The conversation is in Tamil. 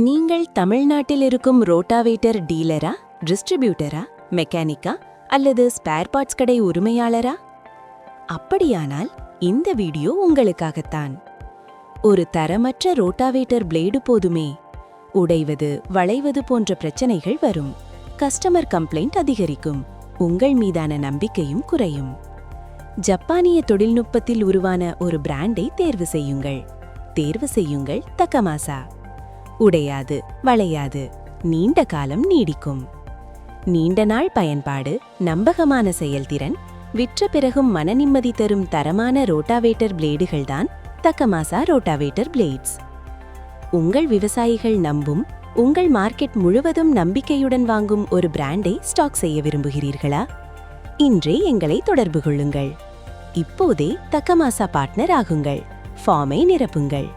நீங்கள் தமிழ்நாட்டில் இருக்கும் ரோட்டாவேட்டர் டீலரா, டிஸ்ட்ரிபியூட்டரா, மெக்கானிக்கா அல்லது ஸ்பேர் பார்ட்ஸ் கடை உரிமையாளரா? அப்படியானால் இந்த வீடியோ உங்களுக்காகத்தான். ஒரு தரமற்ற ரோட்டாவேட்டர் பிளேடு போதுமே, உடைவது, வளைவது போன்ற பிரச்சனைகள் வரும். கஸ்டமர் கம்ப்ளைண்ட் அதிகரிக்கும். உங்கள் மீதான நம்பிக்கையும் குறையும். ஜப்பானிய தொழில்நுட்பத்தில் உருவான ஒரு பிராண்டை தேர்வு செய்யுங்கள் தக்கமாசா. உடையாது, வளையாது, நீண்ட காலம் நீடிக்கும். நீண்ட நாள் பயன்பாடு, நம்பகமான செயல்திறன், விற்ற பிறகும் மனநிம்மதி தரும் தரமான ரோட்டாவேட்டர் பிளேடுகள்தான் தக்கமாசா ரோட்டாவேட்டர் பிளேட்ஸ். உங்கள் விவசாயிகள் நம்பும், உங்கள் மார்க்கெட் முழுவதும் நம்பிக்கையுடன் வாங்கும் ஒரு பிராண்டை ஸ்டாக் செய்ய விரும்புகிறீர்களா? இன்றே எங்களை தொடர்பு கொள்ளுங்கள். இப்போதே தக்கமாசா பார்ட்னர் ஆகுங்கள். ஃபார்மை நிரப்புங்கள்.